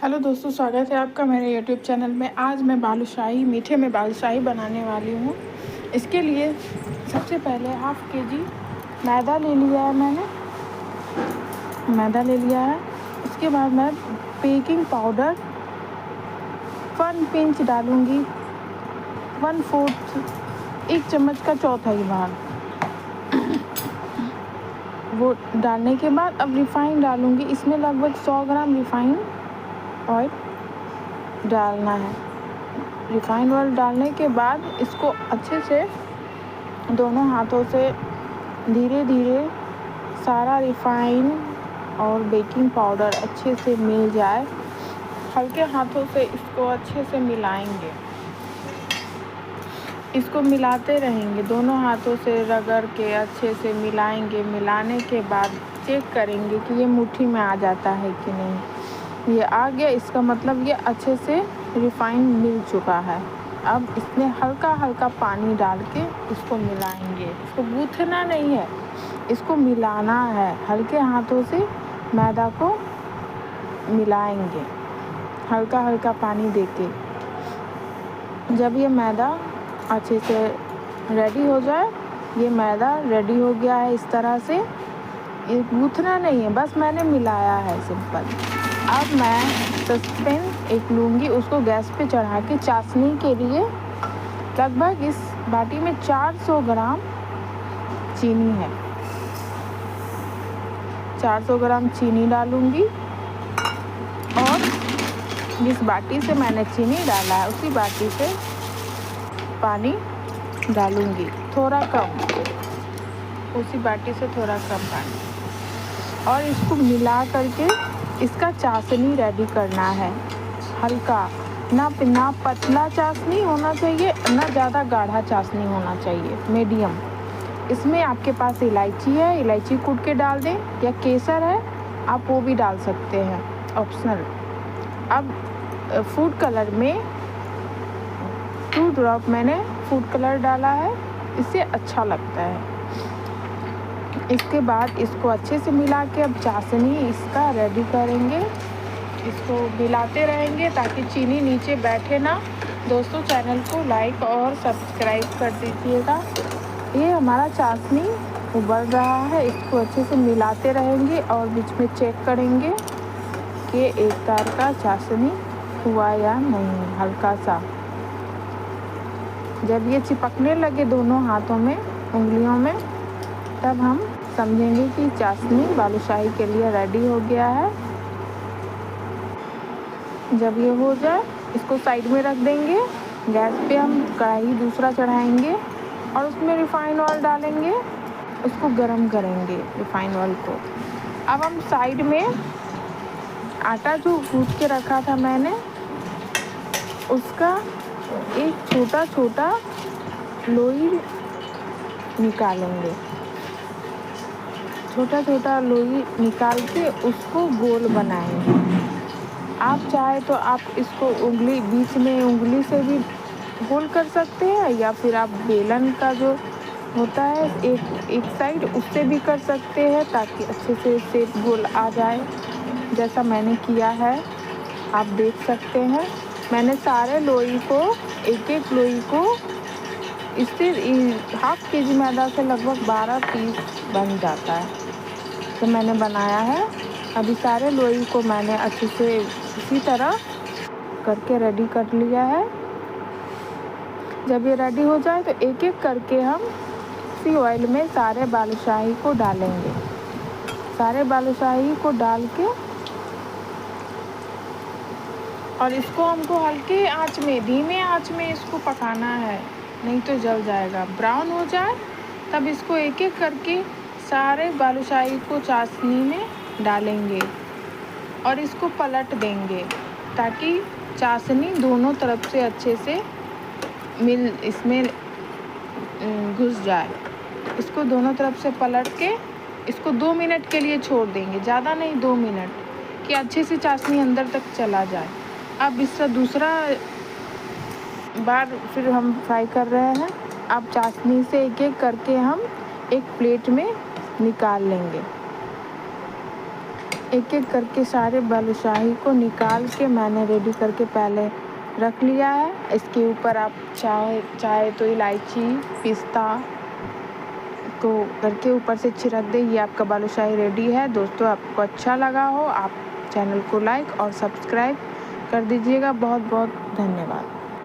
Hello दोस्तों, स्वागत है आपका मेरे यूट्यूब चैनल में। आज मैं बालूशाही मीठे में बालूशाही बनाने वाली हूँ। इसके लिए सबसे पहले हाफ़ के-जी मैदा ले लिया है मैंने। उसके बाद मैं बेकिंग पाउडर 1 पिंच डालूँगी, 1/4 1 चम्मच का चौथाई भाग। वो डालने के बाद अब रिफ़ाइन डालूँगी। इसमें लगभग 100 ग्राम रिफ़ाइन ऑयल डालना है। रिफ़ाइंड ऑयल डालने के बाद इसको अच्छे से दोनों हाथों से धीरे धीरे सारा रिफ़ाइन और बेकिंग पाउडर अच्छे से मिल जाए। हल्के हाथों से इसको अच्छे से मिलाएंगे। इसको मिलाते रहेंगे, दोनों हाथों से रगड़ के अच्छे से मिलाएंगे। मिलाने के बाद चेक करेंगे कि ये मुट्ठी में आ जाता है कि नहीं। ये आ गया, इसका मतलब ये अच्छे से रिफ़ाइन मिल चुका है। अब इसमें हल्का हल्का पानी डाल के इसको मिलाएंगे। इसको गूँथना नहीं है, इसको मिलाना है। हल्के हाथों से मैदा को मिलाएंगे, हल्का हल्का पानी देके। जब ये मैदा अच्छे से रेडी हो जाए, ये मैदा रेडी हो गया है इस तरह से। ये गूँथना नहीं है, बस मैंने मिलाया है सिंपल। अब मैं सॉसपैन एक लूँगी, उसको गैस पे चढ़ा के चाशनी के लिए लगभग इस बाटी में 400 ग्राम चीनी है। 400 ग्राम चीनी डालूँगी और जिस बाटी से मैंने चीनी डाला है उसी बाटी से पानी डालूँगी, थोड़ा कम, उसी बाटी से थोड़ा कम पानी। और इसको मिला करके इसका चाशनी रेडी करना है। हल्का, ना पतला चाशनी होना चाहिए, ना ज़्यादा गाढ़ा चाशनी होना चाहिए, मीडियम। इसमें आपके पास इलायची है, इलायची कूट के डाल दें, या केसर है आप वो भी डाल सकते हैं, ऑप्शनल। अब फूड कलर में 2 ड्रॉप मैंने फूड कलर डाला है, इससे अच्छा लगता है। इसके बाद इसको अच्छे से मिला के अब चाशनी इसका रेडी करेंगे। इसको मिलाते रहेंगे ताकि चीनी नीचे बैठे ना। दोस्तों, चैनल को लाइक और सब्सक्राइब कर दीजिएगा। ये हमारा चाशनी उबल रहा है, इसको अच्छे से मिलाते रहेंगे और बीच में चेक करेंगे कि एक तार का चाशनी हुआ या नहीं, हल्का सा। जब ये चिपकने लगे दोनों हाथों में, उंगलियों में, तब हम समझेंगे कि चाशनी बालूशाही के लिए रेडी हो गया है। जब ये हो जाए इसको साइड में रख देंगे। गैस पे हम कढ़ाई दूसरा चढ़ाएंगे और उसमें रिफ़ाइन ऑयल डालेंगे, उसको गरम करेंगे रिफ़ाइन ऑयल को। अब हम साइड में आटा जो गूँथ के रखा था मैंने, उसका एक छोटा छोटा लोई निकालेंगे। छोटा छोटा लोई निकाल के उसको गोल बनाएंगे। आप चाहे तो आप इसको बीच में उंगली से भी गोल कर सकते हैं, या फिर आप बेलन का जो होता है एक साइड, उससे भी कर सकते हैं, ताकि अच्छे से शेप गोल आ जाए, जैसा मैंने किया है। आप देख सकते हैं मैंने सारे लोई को, एक लोई को, इससे हाफ़ के-जी मैदा से लगभग 12 पीस बन जाता है, तो मैंने बनाया है। अभी सारे लोई को मैंने अच्छे से इसी तरह करके रेडी कर लिया है। जब ये रेडी हो जाए तो एक एक करके हम इसी ऑयल में सारे बालूशाही को डालेंगे। सारे बालूशाही को डाल के और इसको हमको हल्के आंच में, धीमे आंच में इसको पकाना है, नहीं तो जल जाएगा। ब्राउन हो जाए तब इसको एक एक करके सारे बालूशाही को चाशनी में डालेंगे और इसको पलट देंगे ताकि चाशनी दोनों तरफ से अच्छे से इसमें घुस जाए। इसको दोनों तरफ से पलट के इसको 2 मिनट के लिए छोड़ देंगे, ज़्यादा नहीं, 2 मिनट, कि अच्छे से चाशनी अंदर तक चला जाए। अब इसका दूसरा बार फिर हम फ्राई कर रहे हैं। अब चाशनी से एक एक करके हम एक प्लेट में निकाल लेंगे। एक एक करके सारे बालूशाही को निकाल के मैंने रेडी करके पहले रख लिया है। इसके ऊपर आप चाहे तो इलायची, पिस्ता को करके ऊपर से छिड़क दे। ये आपका बालूशाही रेडी है। दोस्तों, आपको अच्छा लगा हो आप चैनल को लाइक और सब्सक्राइब कर दीजिएगा। बहुत बहुत धन्यवाद।